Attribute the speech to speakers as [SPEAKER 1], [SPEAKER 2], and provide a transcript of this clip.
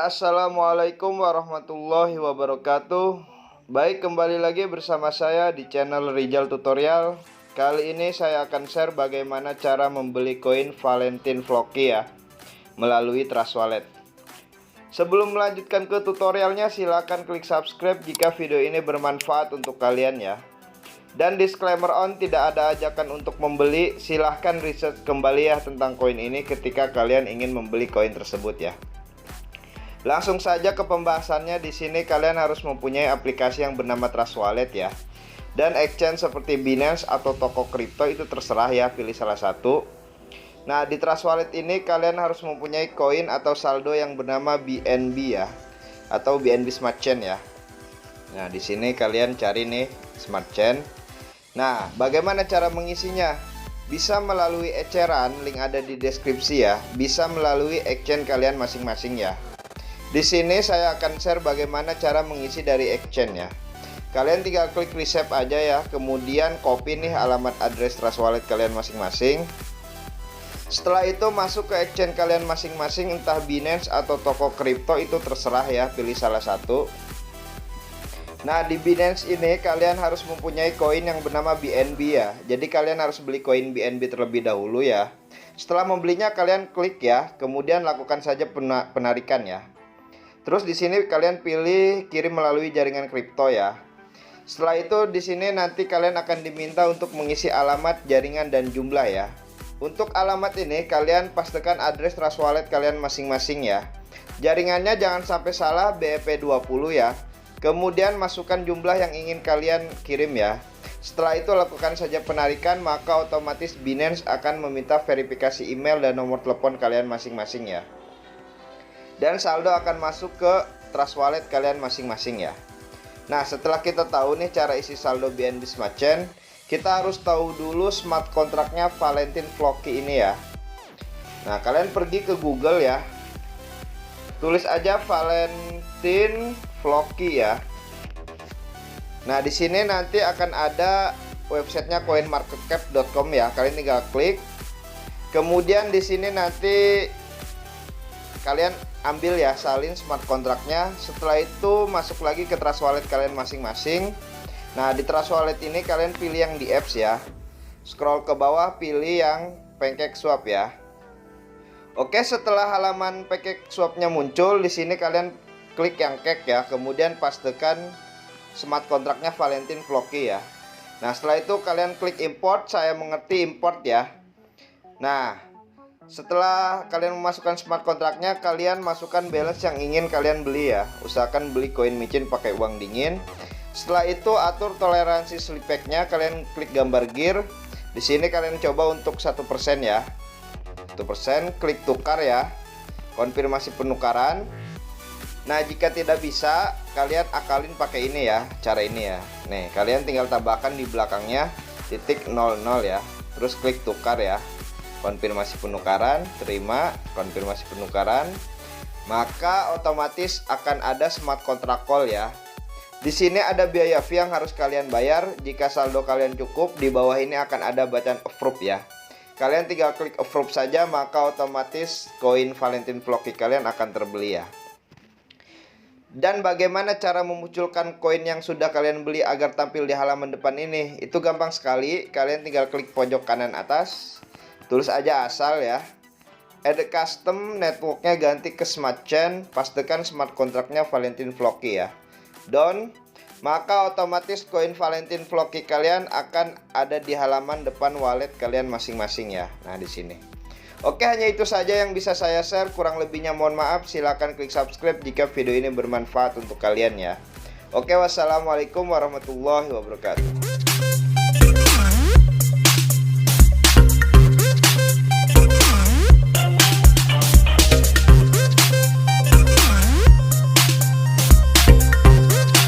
[SPEAKER 1] Assalamualaikum warahmatullahi wabarakatuh. Baik, kembali lagi bersama saya di channel Rizal Tutorial. Kali ini saya akan share bagaimana cara membeli koin Valentine Floki ya, melalui Trust Wallet. Sebelum melanjutkan ke tutorialnya, silahkan klik subscribe jika video ini bermanfaat untuk kalian ya. Dan disclaimer on, tidak ada ajakan untuk membeli. Silahkan research kembali ya tentang koin ini ketika kalian ingin membeli koin tersebut ya. Langsung saja ke pembahasannya. Di sini kalian harus mempunyai aplikasi yang bernama Trust Wallet ya. Dan exchange seperti Binance atau toko kripto itu terserah ya, pilih salah satu. Nah, di Trust Wallet ini kalian harus mempunyai koin atau saldo yang bernama BNB ya, atau BNB Smart Chain ya. Nah, di sini kalian cari nih Smart Chain. Nah, bagaimana cara mengisinya? Bisa melalui eceran, link ada di deskripsi ya. Bisa melalui exchange kalian masing-masing ya. Di sini saya akan share bagaimana cara mengisi dari exchange ya. Kalian tinggal klik receipt aja ya, kemudian copy nih alamat address Trust Wallet kalian masing-masing. Setelah itu masuk ke exchange kalian masing-masing, entah Binance atau toko kripto itu terserah ya, pilih salah satu. Nah, di Binance ini kalian harus mempunyai koin yang bernama BNB ya. Jadi kalian harus beli koin BNB terlebih dahulu ya. Setelah membelinya kalian klik ya, kemudian lakukan saja penarikan ya. Terus di sini kalian pilih kirim melalui jaringan kripto ya. Setelah itu di sini nanti kalian akan diminta untuk mengisi alamat, jaringan dan jumlah ya. Untuk alamat ini kalian pastikan address Trust Wallet kalian masing-masing ya. Jaringannya jangan sampai salah, BEP20 ya. Kemudian masukkan jumlah yang ingin kalian kirim ya. Setelah itu lakukan saja penarikan, maka otomatis Binance akan meminta verifikasi email dan nomor telepon kalian masing-masing ya. Dan saldo akan masuk ke Trust Wallet kalian masing-masing ya. Nah, setelah kita tahu nih cara isi saldo BNB Smart Chain, kita harus tahu dulu smart kontraknya Valentine Floki ini ya. Nah, kalian pergi ke Google ya. Tulis aja Valentine Floki ya. Nah, di sini nanti akan ada websitenya coinmarketcap.com ya. Kalian tinggal klik. Kemudian di sini nanti kalian ambil ya, salin smart kontraknya. Setelah itu masuk lagi ke Trust Wallet kalian masing-masing. Nah, di Trust Wallet ini kalian pilih yang di apps ya. Scroll ke bawah, pilih yang PancakeSwap ya. Oke, setelah halaman PancakeSwap-nya muncul, di sini kalian klik yang cake ya. Kemudian pastekan smart kontraknya Valentine Floki ya. Nah, setelah itu kalian klik import. Saya mengerti import ya. Nah, setelah kalian memasukkan smart kontraknya, kalian masukkan balance yang ingin kalian beli ya. Usahakan beli koin micin pakai uang dingin. Setelah itu atur toleransi slipback-nya, kalian klik gambar gear. Di sini kalian coba untuk 1% ya. 1%, klik tukar ya. Konfirmasi penukaran. Nah, jika tidak bisa, kalian akalin pakai ini ya, cara ini ya. Nih, kalian tinggal tambahkan di belakangnya titik 00 ya. Terus klik tukar ya. Konfirmasi penukaran, terima, konfirmasi penukaran. Maka otomatis akan ada smart contract call ya. Di sini ada biaya fee yang harus kalian bayar. Jika saldo kalian cukup, di bawah ini akan ada bacaan approve ya. Kalian tinggal klik approve saja, maka otomatis koin Valentine Floki kalian akan terbeli ya. Dan bagaimana cara memunculkan koin yang sudah kalian beli agar tampil di halaman depan ini? Itu gampang sekali. Kalian tinggal klik pojok kanan atas, tulis aja asal ya. Add custom, networknya ganti ke Smart Chain, pastikan smart kontraknya Valentine Floki ya. Done, maka otomatis koin Valentine Floki kalian akan ada di halaman depan wallet kalian masing-masing ya. Nah, di sini. Oke, hanya itu saja yang bisa saya share. Kurang lebihnya mohon maaf. Silahkan klik subscribe jika video ini bermanfaat untuk kalian ya. Oke, wassalamualaikum warahmatullahi wabarakatuh.